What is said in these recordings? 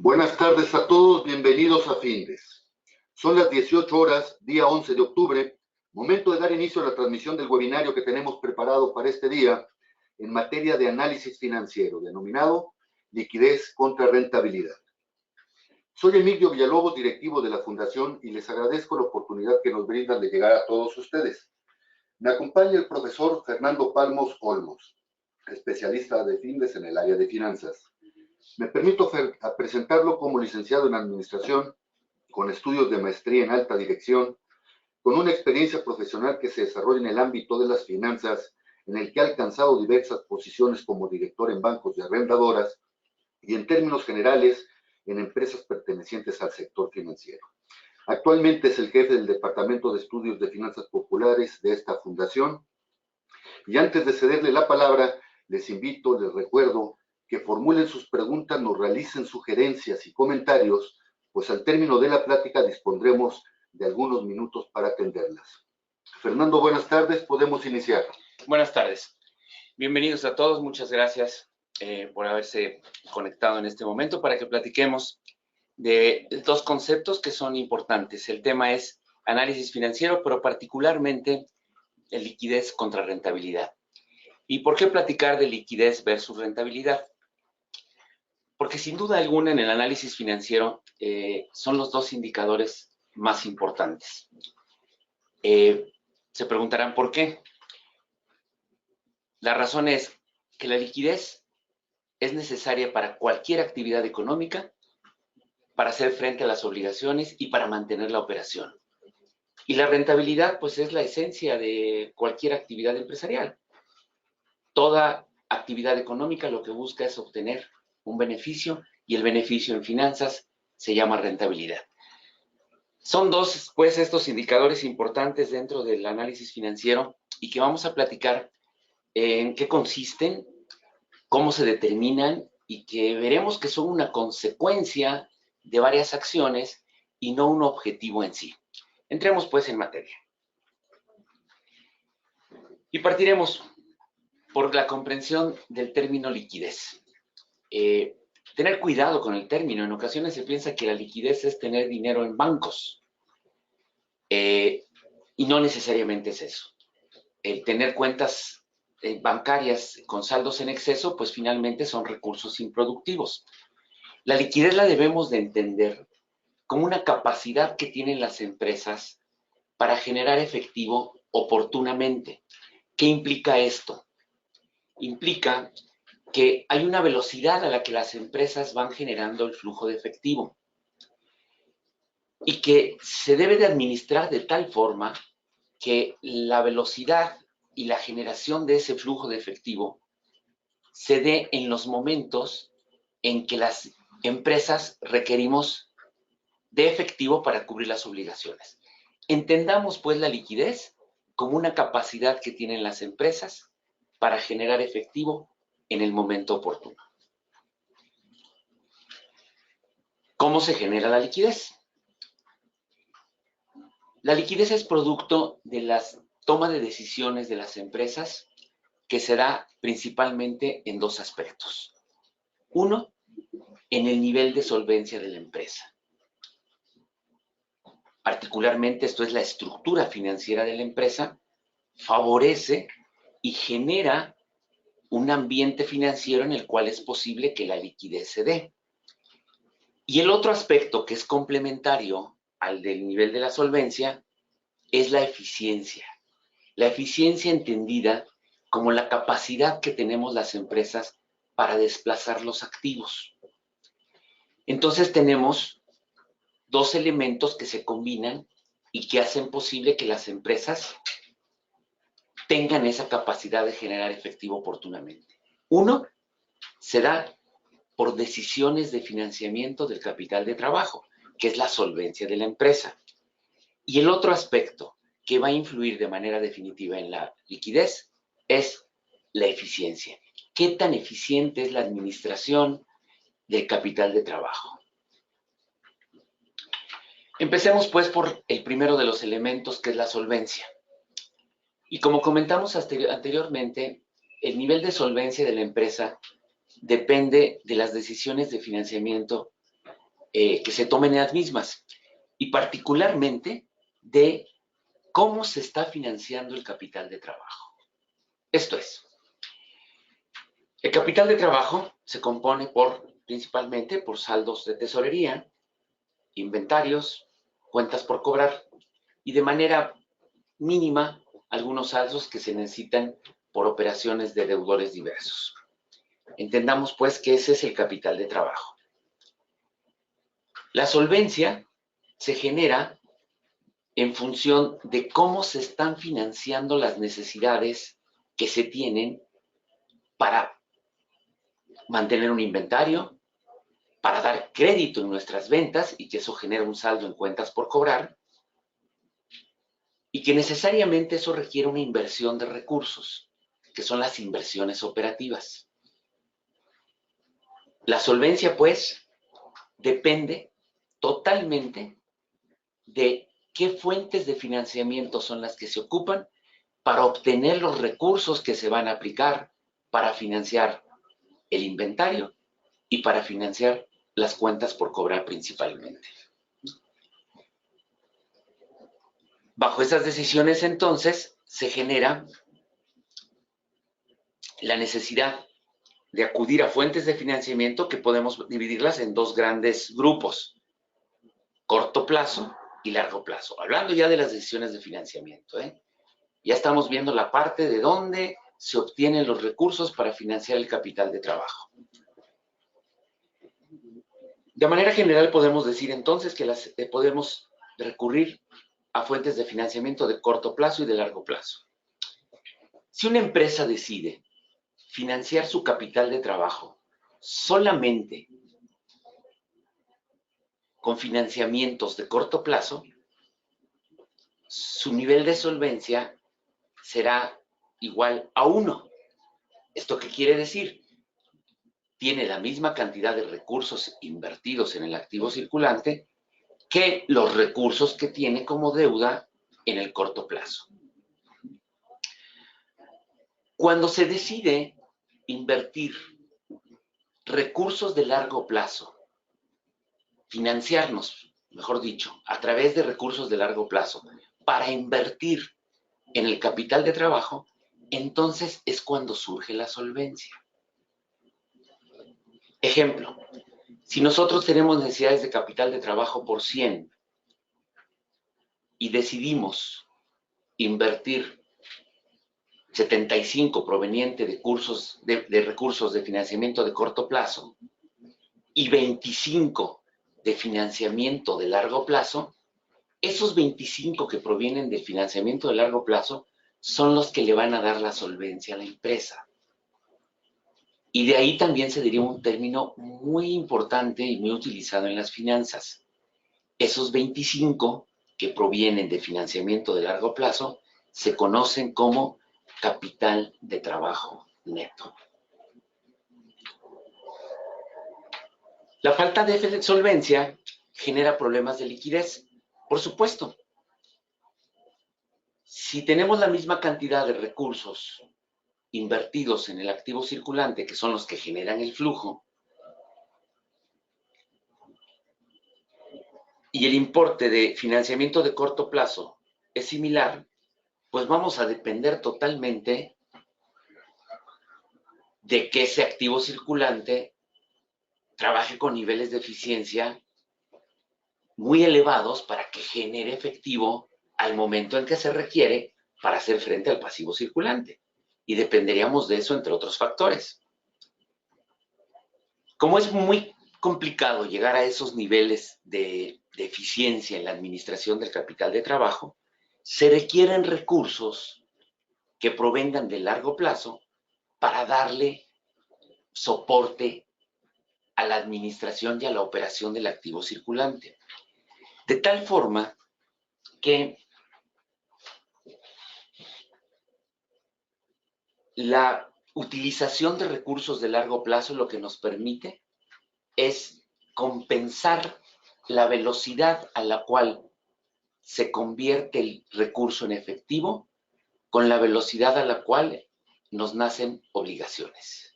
Buenas tardes a todos, bienvenidos a Findes. Son las 18 horas, día 11 de octubre, momento de dar inicio a la transmisión del webinario que tenemos preparado para este día en materia de análisis financiero, denominado Liquidez contra Rentabilidad. Soy Emilio Villalobos, directivo de la Fundación, y les agradezco la oportunidad que nos brindan de llegar a todos ustedes. Me acompaña el profesor Fernando Palmos Olmos, especialista de Findes en el área de finanzas. Me permito presentarlo como licenciado en Administración, con estudios de maestría en alta dirección, con una experiencia profesional que se desarrolla en el ámbito de las finanzas, en el que ha alcanzado diversas posiciones como director en bancos y arrendadoras y en términos generales en empresas pertenecientes al sector financiero. Actualmente es el jefe del Departamento de Estudios de Finanzas Populares de esta fundación. Y antes de cederle la palabra, les invito, les recuerdo que formulen sus preguntas, nos realicen sugerencias y comentarios, pues al término de la plática dispondremos de algunos minutos para atenderlas. Fernando, buenas tardes, podemos iniciar. Buenas tardes. Bienvenidos a todos, muchas gracias por haberse conectado en este momento para que platiquemos de dos conceptos que son importantes. El tema es análisis financiero, pero particularmente liquidez contra rentabilidad. ¿Y por qué platicar de liquidez versus rentabilidad? Porque sin duda alguna en el análisis financiero son los dos indicadores más importantes. Se preguntarán por qué. La razón es que la liquidez es necesaria para cualquier actividad económica, para hacer frente a las obligaciones y para mantener la operación. Y la rentabilidad, pues, es la esencia de cualquier actividad empresarial. Toda actividad económica lo que busca es obtener un beneficio, y el beneficio en finanzas se llama rentabilidad. Son dos, pues, estos indicadores importantes dentro del análisis financiero y que vamos a platicar en qué consisten, cómo se determinan y que veremos que son una consecuencia de varias acciones y no un objetivo en sí. Entremos pues en materia. Y partiremos por la comprensión del término liquidez. Tener cuidado con el término. En ocasiones se piensa que la liquidez es tener dinero en bancos. Y no necesariamente es eso. El tener cuentas bancarias con saldos en exceso, pues finalmente son recursos improductivos. La liquidez la debemos de entender como una capacidad que tienen las empresas para generar efectivo oportunamente. ¿Qué implica esto? Implica que hay una velocidad a la que las empresas van generando el flujo de efectivo y que se debe de administrar de tal forma que la velocidad y la generación de ese flujo de efectivo se dé en los momentos en que las empresas requerimos de efectivo para cubrir las obligaciones. Entendamos pues la liquidez como una capacidad que tienen las empresas para generar efectivo en el momento oportuno. ¿Cómo se genera la liquidez? La liquidez es producto de la toma de decisiones de las empresas que se da principalmente en dos aspectos. Uno, en el nivel de solvencia de la empresa. Particularmente, esto es la estructura financiera de la empresa, favorece y genera un ambiente financiero en el cual es posible que la liquidez se dé. Y el otro aspecto que es complementario al del nivel de la solvencia es la eficiencia. La eficiencia entendida como la capacidad que tenemos las empresas para desplazar los activos. Entonces tenemos dos elementos que se combinan y que hacen posible que las empresas tengan esa capacidad de generar efectivo oportunamente. Uno, se da por decisiones de financiamiento del capital de trabajo, que es la solvencia de la empresa. Y el otro aspecto que va a influir de manera definitiva en la liquidez es la eficiencia. ¿Qué tan eficiente es la administración del capital de trabajo? Empecemos pues por el primero de los elementos, que es la solvencia. Y como comentamos anteriormente, el nivel de solvencia de la empresa depende de las decisiones de financiamiento que se tomen en las mismas, y particularmente de cómo se está financiando el capital de trabajo. Esto es, el capital de trabajo se compone principalmente por saldos de tesorería, inventarios, cuentas por cobrar y de manera mínima algunos saldos que se necesitan por operaciones de deudores diversos. Entendamos pues que ese es el capital de trabajo. La solvencia se genera en función de cómo se están financiando las necesidades que se tienen para mantener un inventario, para dar crédito en nuestras ventas y que eso genera un saldo en cuentas por cobrar, y que necesariamente eso requiere una inversión de recursos, que son las inversiones operativas. La solvencia, pues, depende totalmente de qué fuentes de financiamiento son las que se ocupan para obtener los recursos que se van a aplicar para financiar el inventario y para financiar las cuentas por cobrar principalmente. Bajo esas decisiones, entonces, se genera la necesidad de acudir a fuentes de financiamiento que podemos dividirlas en dos grandes grupos, corto plazo y largo plazo. Hablando ya de las decisiones de financiamiento, ya estamos viendo la parte de dónde se obtienen los recursos para financiar el capital de trabajo. De manera general podemos decir entonces que podemos recurrir a fuentes de financiamiento de corto plazo y de largo plazo. Si una empresa decide financiar su capital de trabajo solamente con financiamientos de corto plazo, su nivel de solvencia será igual a 1. ¿Esto qué quiere decir? Tiene la misma cantidad de recursos invertidos en el activo circulante que los recursos que tiene como deuda en el corto plazo. Cuando se decide invertir recursos de largo plazo, financiarnos, mejor dicho, a través de recursos de largo plazo para invertir en el capital de trabajo, entonces es cuando surge la solvencia. Ejemplo, si nosotros tenemos necesidades de capital de trabajo por 100 y decidimos invertir 75 proveniente de recursos de financiamiento de corto plazo y 25 de financiamiento de largo plazo, esos 25 que provienen del financiamiento de largo plazo son los que le van a dar la solvencia a la empresa. Y de ahí también se deriva un término muy importante y muy utilizado en las finanzas. Esos 25 que provienen de financiamiento de largo plazo se conocen como capital de trabajo neto. La falta de solvencia genera problemas de liquidez, por supuesto. Si tenemos la misma cantidad de recursos invertidos en el activo circulante, que son los que generan el flujo, y el importe de financiamiento de corto plazo es similar, pues vamos a depender totalmente de que ese activo circulante trabaje con niveles de eficiencia muy elevados para que genere efectivo al momento en que se requiere para hacer frente al pasivo circulante. Y dependeríamos de eso, entre otros factores. Como es muy complicado llegar a esos niveles de eficiencia en la administración del capital de trabajo, se requieren recursos que provengan de largo plazo para darle soporte a la administración y a la operación del activo circulante. De tal forma que la utilización de recursos de largo plazo lo que nos permite es compensar la velocidad a la cual se convierte el recurso en efectivo con la velocidad a la cual nos nacen obligaciones,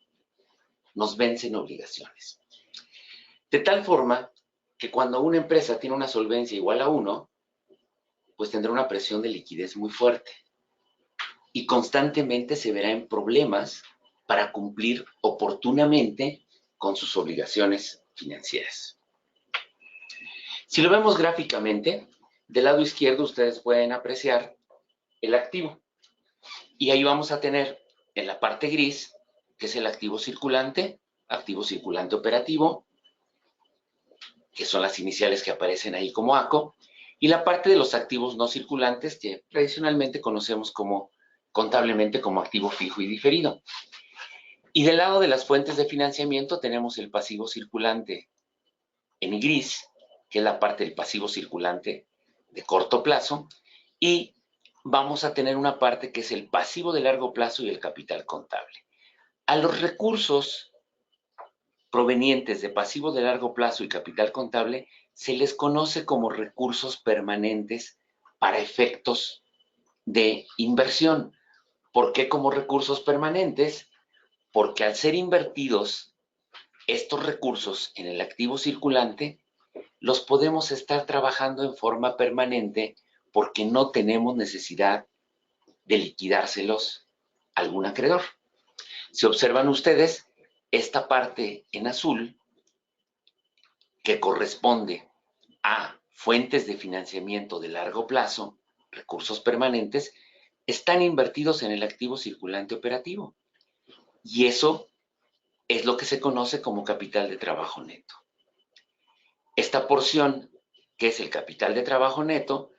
nos vencen obligaciones. De tal forma que cuando una empresa tiene una solvencia igual a 1, pues tendrá una presión de liquidez muy fuerte y constantemente se verá en problemas para cumplir oportunamente con sus obligaciones financieras. Si lo vemos gráficamente, del lado izquierdo ustedes pueden apreciar el activo. Y ahí vamos a tener en la parte gris, que es el activo circulante operativo, que son las iniciales que aparecen ahí como ACO, y la parte de los activos no circulantes, que tradicionalmente conocemos contablemente como activo fijo y diferido. Y del lado de las fuentes de financiamiento tenemos el pasivo circulante en gris, que es la parte del pasivo circulante de corto plazo, y vamos a tener una parte que es el pasivo de largo plazo y el capital contable. A los recursos provenientes de pasivo de largo plazo y capital contable se les conoce como recursos permanentes para efectos de inversión. ¿Por qué como recursos permanentes? Porque al ser invertidos estos recursos en el activo circulante, los podemos estar trabajando en forma permanente porque no tenemos necesidad de liquidárselos a algún acreedor. Si observan ustedes, esta parte en azul, que corresponde a fuentes de financiamiento de largo plazo, recursos permanentes, están invertidos en el activo circulante operativo. Y eso es lo que se conoce como capital de trabajo neto. Esta porción, que es el capital de trabajo neto,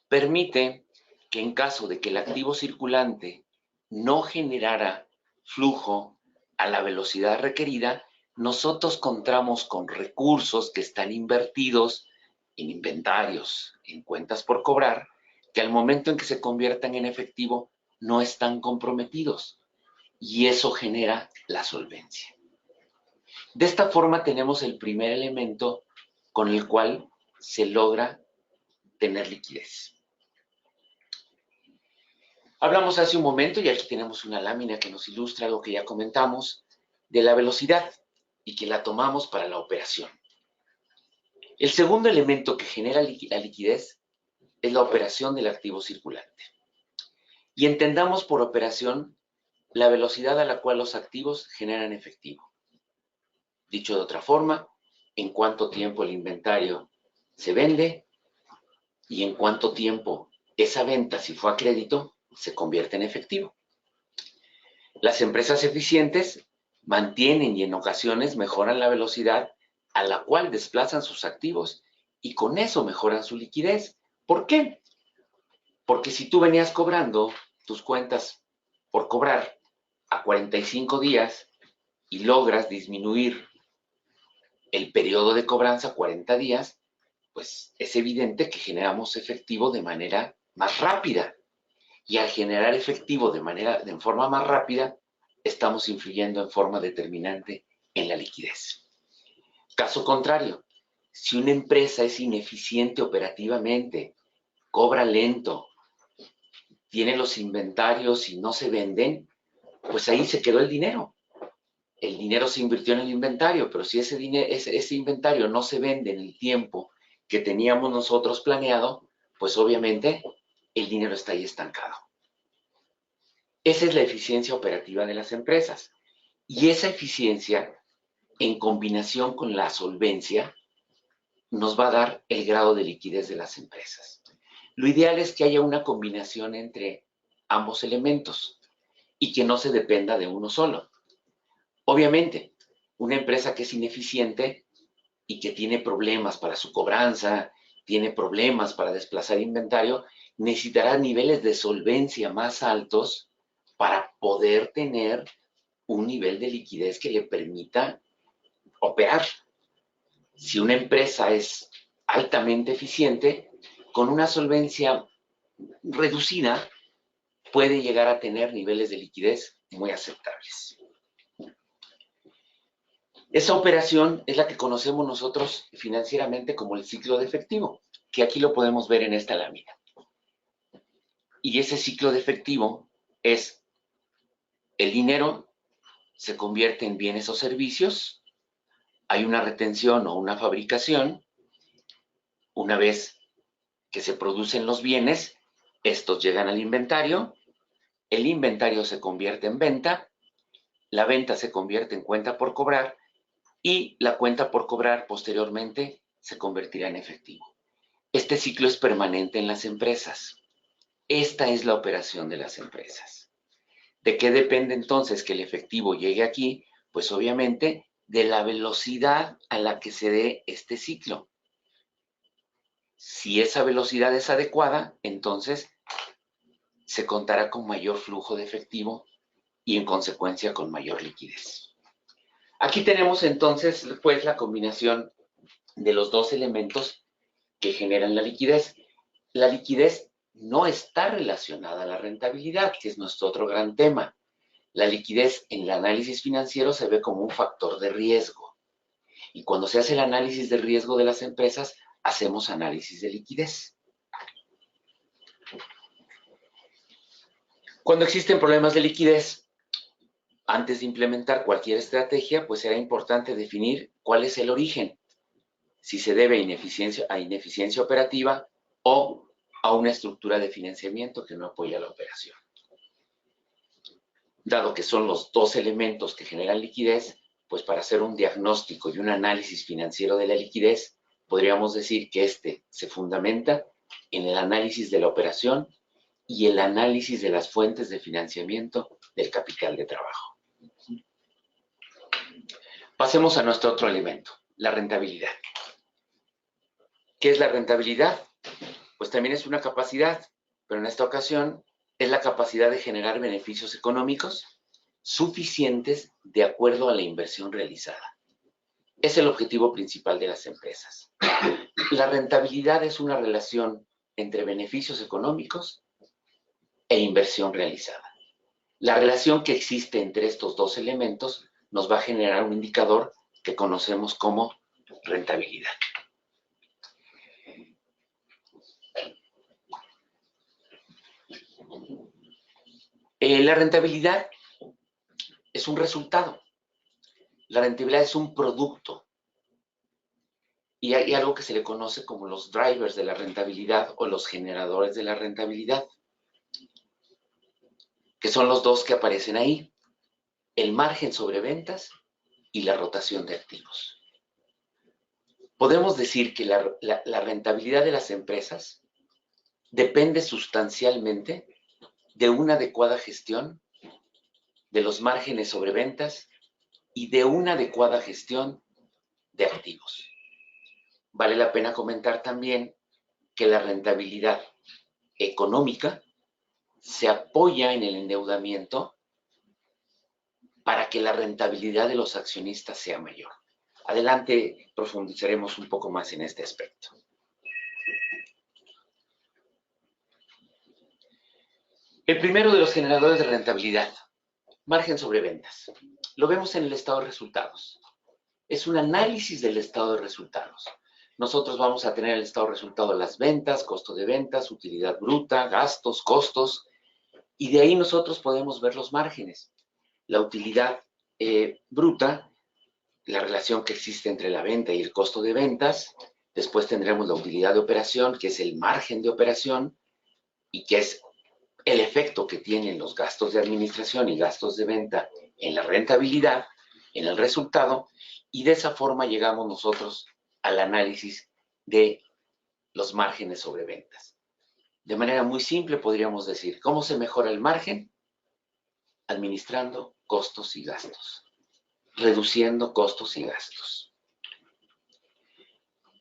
permite que en caso de que el activo circulante no generara flujo a la velocidad requerida, nosotros contamos con recursos que están invertidos en inventarios, en cuentas por cobrar, que al momento en que se conviertan en efectivo no están comprometidos. Y eso genera la solvencia. De esta forma tenemos el primer elemento con el cual se logra tener liquidez. Hablamos hace un momento, y aquí tenemos una lámina que nos ilustra lo que ya comentamos, de la velocidad y que la tomamos para la operación. El segundo elemento que genera la liquidez es la operación del activo circulante. Y entendamos por operación la velocidad a la cual los activos generan efectivo. Dicho de otra forma, en cuánto tiempo el inventario se vende y en cuánto tiempo esa venta, si fue a crédito, se convierte en efectivo. Las empresas eficientes mantienen y en ocasiones mejoran la velocidad a la cual desplazan sus activos y con eso mejoran su liquidez. ¿Por qué? Porque si tú venías cobrando tus cuentas por cobrar a 45 días y logras disminuir el periodo de cobranza a 40 días, pues es evidente que generamos efectivo de manera más rápida. Y al generar efectivo de forma más rápida, estamos influyendo en forma determinante en la liquidez. Caso contrario, si una empresa es ineficiente operativamente, cobra lento, tiene los inventarios y no se venden, pues ahí se quedó el dinero. El dinero se invirtió en el inventario, pero si ese inventario no se vende en el tiempo que teníamos nosotros planeado, pues obviamente el dinero está ahí estancado. Esa es la eficiencia operativa de las empresas. Y esa eficiencia, en combinación con la solvencia, nos va a dar el grado de liquidez de las empresas. Lo ideal es que haya una combinación entre ambos elementos y que no se dependa de uno solo. Obviamente, una empresa que es ineficiente y que tiene problemas para su cobranza, tiene problemas para desplazar inventario, necesitará niveles de solvencia más altos para poder tener un nivel de liquidez que le permita operar. Si una empresa es altamente eficiente, con una solvencia reducida, puede llegar a tener niveles de liquidez muy aceptables. Esa operación es la que conocemos nosotros financieramente como el ciclo de efectivo, que aquí lo podemos ver en esta lámina. Y ese ciclo de efectivo es el dinero se convierte en bienes o servicios, hay una retención o una fabricación, Una vez que se producen los bienes, estos llegan al inventario, el inventario se convierte en venta, la venta se convierte en cuenta por cobrar y la cuenta por cobrar posteriormente se convertirá en efectivo. Este ciclo es permanente en las empresas. Esta es la operación de las empresas. ¿De qué depende entonces que el efectivo llegue aquí? Pues obviamente de la velocidad a la que se dé este ciclo. Si esa velocidad es adecuada, entonces se contará con mayor flujo de efectivo y en consecuencia con mayor liquidez. Aquí tenemos entonces pues la combinación de los dos elementos que generan la liquidez. La liquidez no está relacionada a la rentabilidad, que es nuestro otro gran tema. La liquidez en el análisis financiero se ve como un factor de riesgo. Y cuando se hace el análisis de riesgo de las empresas, hacemos análisis de liquidez. Cuando existen problemas de liquidez, antes de implementar cualquier estrategia, pues será importante definir cuál es el origen. Si se debe a ineficiencia operativa o a una estructura de financiamiento que no apoya la operación. Dado que son los dos elementos que generan liquidez, pues para hacer un diagnóstico y un análisis financiero de la liquidez, podríamos decir que este se fundamenta en el análisis de la operación y el análisis de las fuentes de financiamiento del capital de trabajo. Pasemos a nuestro otro elemento, la rentabilidad. ¿Qué es la rentabilidad? Pues también es una capacidad, pero en esta ocasión es la capacidad de generar beneficios económicos suficientes de acuerdo a la inversión realizada. Es el objetivo principal de las empresas. La rentabilidad es una relación entre beneficios económicos e inversión realizada. La relación que existe entre estos dos elementos nos va a generar un indicador que conocemos como rentabilidad. La rentabilidad es un resultado. La rentabilidad es un producto. Y hay algo que se le conoce como los drivers de la rentabilidad o los generadores de la rentabilidad, que son los dos que aparecen ahí, el margen sobre ventas y la rotación de activos. Podemos decir que la rentabilidad de las empresas depende sustancialmente de una adecuada gestión de los márgenes sobre ventas y de una adecuada gestión de activos. Vale la pena comentar también que la rentabilidad económica se apoya en el endeudamiento para que la rentabilidad de los accionistas sea mayor. Adelante profundizaremos un poco más en este aspecto. El primero de los generadores de rentabilidad, margen sobre ventas. Lo vemos en el estado de resultados. Es un análisis del estado de resultados. Nosotros vamos a tener el estado de resultado de las ventas, costo de ventas, utilidad bruta, gastos, costos, y de ahí nosotros podemos ver los márgenes. La utilidad bruta, la relación que existe entre la venta y el costo de ventas. Después tendremos la utilidad de operación, que es el margen de operación y que es el efecto que tienen los gastos de administración y gastos de venta en la rentabilidad, en el resultado, y de esa forma llegamos nosotros al análisis de los márgenes sobre ventas. De manera muy simple podríamos decir, ¿cómo se mejora el margen? Administrando costos y gastos, reduciendo costos y gastos.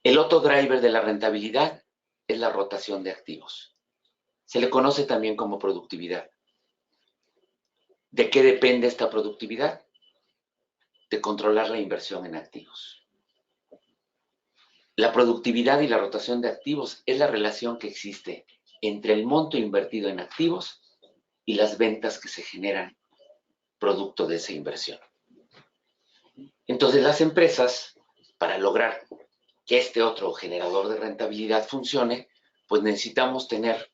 El otro driver de la rentabilidad es la rotación de activos. Se le conoce también como productividad. ¿De qué depende esta productividad? De controlar la inversión en activos. La productividad y la rotación de activos es la relación que existe entre el monto invertido en activos y las ventas que se generan producto de esa inversión. Entonces, las empresas, para lograr que este otro generador de rentabilidad funcione, pues necesitamos tener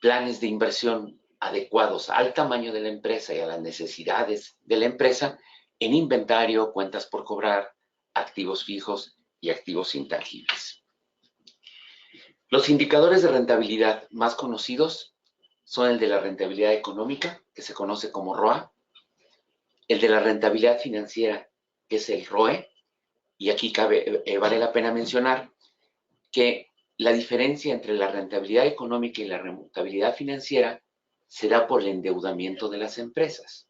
planes de inversión adecuados al tamaño de la empresa y a las necesidades de la empresa en inventario, cuentas por cobrar, activos fijos y activos intangibles. Los indicadores de rentabilidad más conocidos son el de la rentabilidad económica, que se conoce como ROA, el de la rentabilidad financiera, que es el ROE, y aquí vale la pena mencionar que la diferencia entre la rentabilidad económica y la rentabilidad financiera se da por el endeudamiento de las empresas.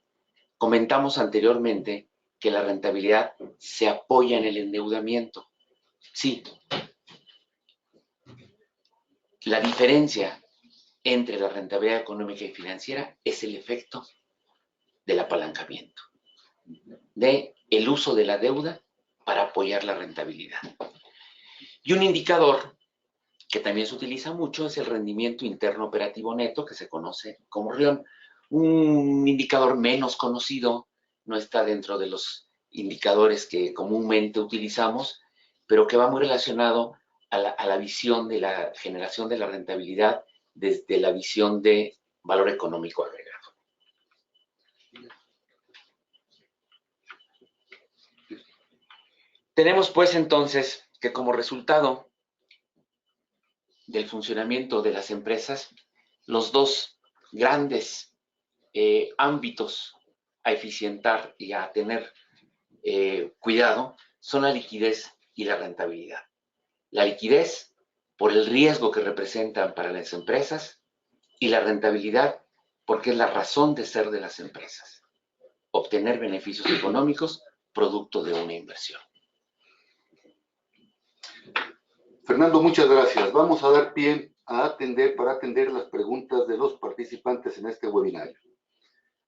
Comentamos anteriormente que la rentabilidad se apoya en el endeudamiento. Sí, la diferencia entre la rentabilidad económica y financiera es el efecto del apalancamiento, de el uso de la deuda para apoyar la rentabilidad. Y un indicador que también se utiliza mucho es el rendimiento interno operativo neto, que se conoce como RION. Un indicador menos conocido, no está dentro de los indicadores que comúnmente utilizamos, pero que va muy relacionado a la visión de la generación de la rentabilidad desde la visión de valor económico agregado. Tenemos pues entonces que como resultado del funcionamiento de las empresas, los dos grandes ámbitos a eficientar y a tener cuidado son la liquidez y la rentabilidad. La liquidez por el riesgo que representan para las empresas y la rentabilidad porque es la razón de ser de las empresas, obtener beneficios económicos producto de una inversión. Fernando, muchas gracias. Vamos a dar pie para atender las preguntas de los participantes en este webinario.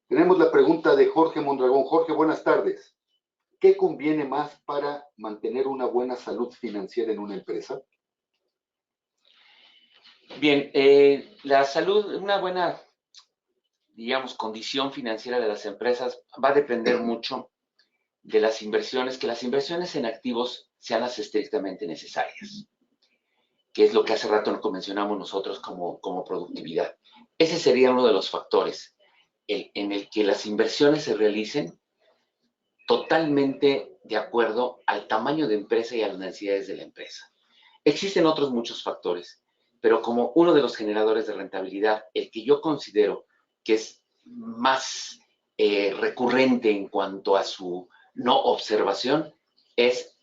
Tenemos la pregunta de Jorge Mondragón. Jorge, buenas tardes. ¿Qué conviene más para mantener una buena salud financiera en una empresa? Bien, la salud, una buena, digamos, condición financiera de las empresas va a depender mucho de las inversiones, que las inversiones en activos sean las estrictamente necesarias, que es lo que hace rato nos mencionamos nosotros como productividad. Ese sería uno de los factores en el que las inversiones se realicen totalmente de acuerdo al tamaño de empresa y a las necesidades de la empresa. Existen otros muchos factores, pero como uno de los generadores de rentabilidad, el que yo considero que es más recurrente en cuanto a su no observación, es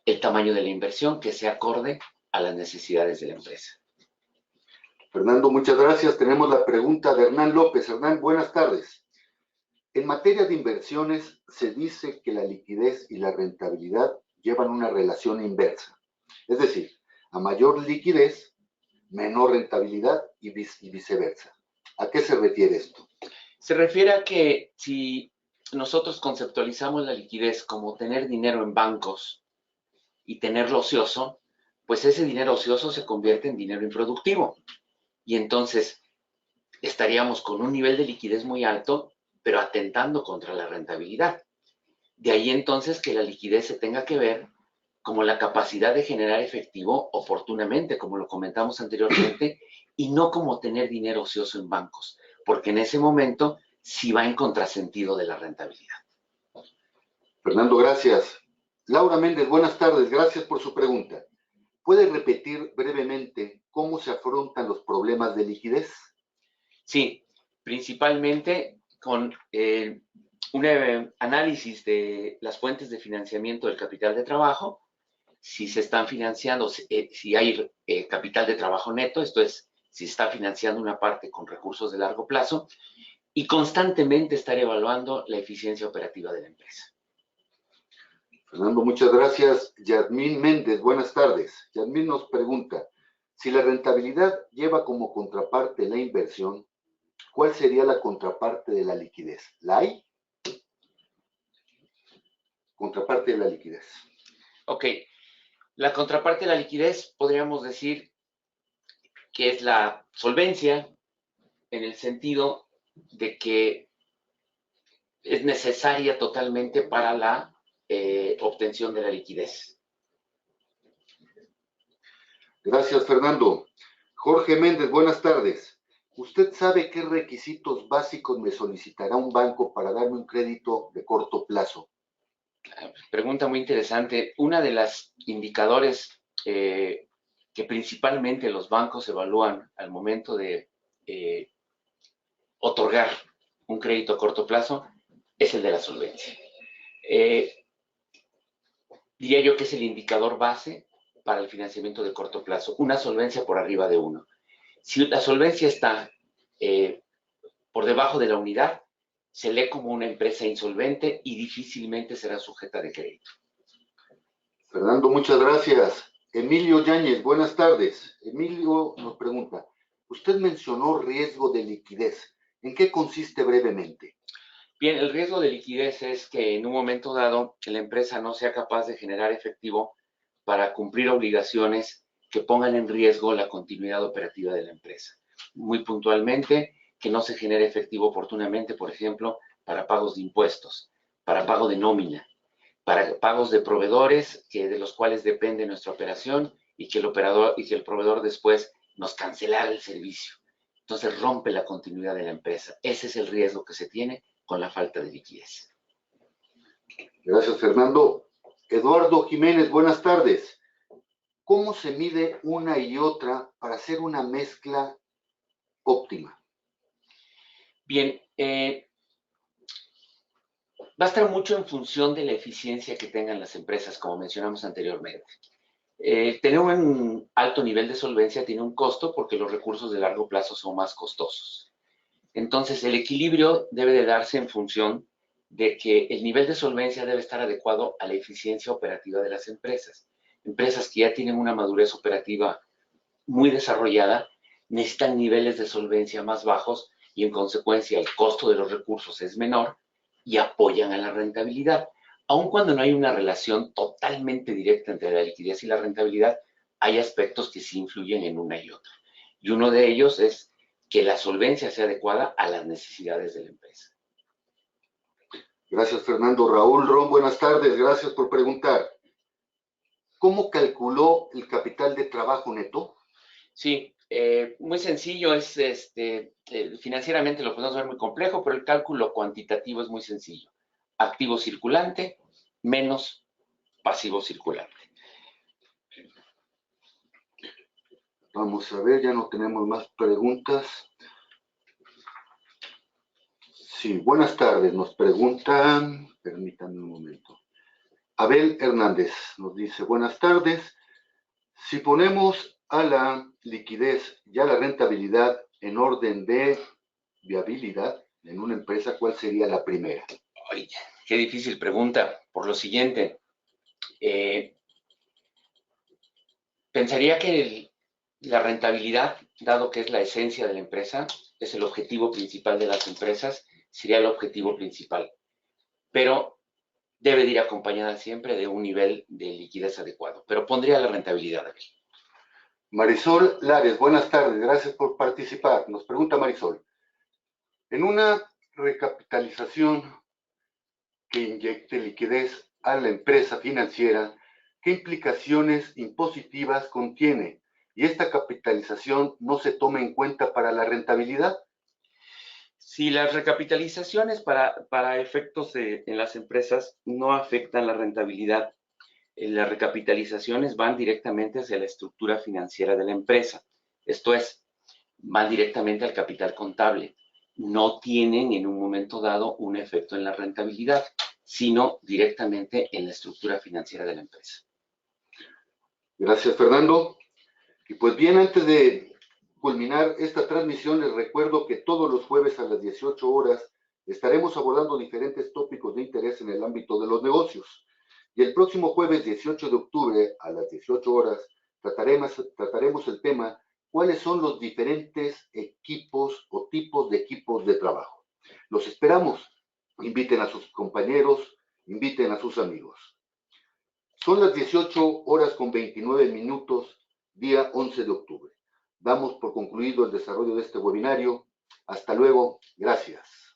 el tamaño de la inversión que se acorde a las necesidades de la empresa. Fernando, muchas gracias. Tenemos la pregunta de Hernán López. Hernán, buenas tardes. En materia de inversiones, se dice que la liquidez y la rentabilidad llevan una relación inversa. Es decir, a mayor liquidez, menor rentabilidad y viceversa. ¿A qué se refiere esto? Se refiere a que si nosotros conceptualizamos la liquidez como tener dinero en bancos y tenerlo ocioso, pues ese dinero ocioso se convierte en dinero improductivo. Y entonces estaríamos con un nivel de liquidez muy alto, pero atentando contra la rentabilidad. De ahí entonces que la liquidez se tenga que ver como la capacidad de generar efectivo oportunamente, como lo comentamos anteriormente, y no como tener dinero ocioso en bancos, porque en ese momento sí va en contrasentido de la rentabilidad. Fernando, gracias. Laura Méndez, buenas tardes. Gracias por su pregunta. ¿Puede repetir brevemente cómo se afrontan los problemas de liquidez? Sí, principalmente con un análisis de las fuentes de financiamiento del capital de trabajo, si se están financiando, si hay capital de trabajo neto, esto es, si se está financiando una parte con recursos de largo plazo, y constantemente estar evaluando la eficiencia operativa de la empresa. Fernando, muchas gracias. Yasmín Méndez, buenas tardes. Yasmín nos pregunta, si la rentabilidad lleva como contraparte la inversión, ¿cuál sería la contraparte de la liquidez? ¿La hay? Contraparte de la liquidez. Ok. La contraparte de la liquidez podríamos decir que es la solvencia, en el sentido de que es necesaria totalmente para la obtención de la liquidez. Gracias, Fernando. Jorge Méndez, buenas tardes. ¿Usted sabe qué requisitos básicos me solicitará un banco para darme un crédito de corto plazo? Pregunta muy interesante. Una de las indicadores que principalmente los bancos evalúan al momento de otorgar un crédito a corto plazo es el de la solvencia. Diría yo que es el indicador base para el financiamiento de corto plazo, una solvencia por arriba de 1. Si la solvencia está por debajo de la unidad, se lee como una empresa insolvente y difícilmente será sujeta de crédito. Fernando, muchas gracias. Emilio Yáñez, buenas tardes. Emilio nos pregunta, usted mencionó riesgo de liquidez. ¿En qué consiste brevemente? Bien, el riesgo de liquidez es que en un momento dado la empresa no sea capaz de generar efectivo para cumplir obligaciones que pongan en riesgo la continuidad operativa de la empresa. Muy puntualmente, que no se genere efectivo oportunamente, por ejemplo, para pagos de impuestos, para pago de nómina, para pagos de proveedores de los cuales depende nuestra operación y que el proveedor después nos cancelara el servicio. Entonces rompe la continuidad de la empresa. Ese es el riesgo que se tiene con la falta de liquidez. Gracias, Fernando. Eduardo Jiménez, buenas tardes. ¿Cómo se mide una y otra para hacer una mezcla óptima? Bien, va a estar mucho en función de la eficiencia que tengan las empresas, como mencionamos anteriormente. Tener un alto nivel de solvencia tiene un costo porque los recursos de largo plazo son más costosos. Entonces, el equilibrio debe de darse en función de que el nivel de solvencia debe estar adecuado a la eficiencia operativa de las empresas. Empresas que ya tienen una madurez operativa muy desarrollada necesitan niveles de solvencia más bajos y en consecuencia el costo de los recursos es menor y apoyan a la rentabilidad. Aun cuando no hay una relación totalmente directa entre la liquidez y la rentabilidad, hay aspectos que sí influyen en una y otra. Y uno de ellos es que la solvencia sea adecuada a las necesidades de la empresa. Gracias, Fernando. Raúl Ron, buenas tardes. Gracias por preguntar. ¿Cómo calculó el capital de trabajo neto? Sí, muy sencillo, financieramente lo podemos ver muy complejo, pero el cálculo cuantitativo es muy sencillo. Activo circulante menos pasivo circulante. Vamos a ver, ya no tenemos más preguntas. Sí, buenas tardes. Nos preguntan, permítanme un momento. Abel Hernández nos dice, buenas tardes. Si ponemos a la liquidez y a la rentabilidad en orden de viabilidad en una empresa, ¿cuál sería la primera? Ay, qué difícil pregunta. Por lo siguiente, pensaría que la rentabilidad, dado que es la esencia de la empresa, es el objetivo principal de las empresas, sería el objetivo principal. Pero debe de ir acompañada siempre de un nivel de liquidez adecuado. Pero pondría la rentabilidad aquí. Marisol Lares, buenas tardes, gracias por participar. Nos pregunta Marisol, en una recapitalización que inyecte liquidez a la empresa financiera, ¿qué implicaciones impositivas contiene? ¿Y esta capitalización no se toma en cuenta para la rentabilidad? Si las recapitalizaciones para efectos en las empresas no afectan la rentabilidad, las recapitalizaciones van directamente hacia la estructura financiera de la empresa. Esto es, van directamente al capital contable. No tienen en un momento dado un efecto en la rentabilidad, sino directamente en la estructura financiera de la empresa. Gracias, Fernando. Y pues bien, antes de culminar esta transmisión, les recuerdo que todos los jueves a las 18 horas estaremos abordando diferentes tópicos de interés en el ámbito de los negocios. Y el próximo jueves 18 de octubre a las 18 horas trataremos el tema cuáles son los diferentes equipos o tipos de equipos de trabajo. Los esperamos. Inviten a sus compañeros, inviten a sus amigos. Son las 18 horas con 29 minutos, día 11 de octubre. Damos por concluido el desarrollo de este webinario. Hasta luego. Gracias.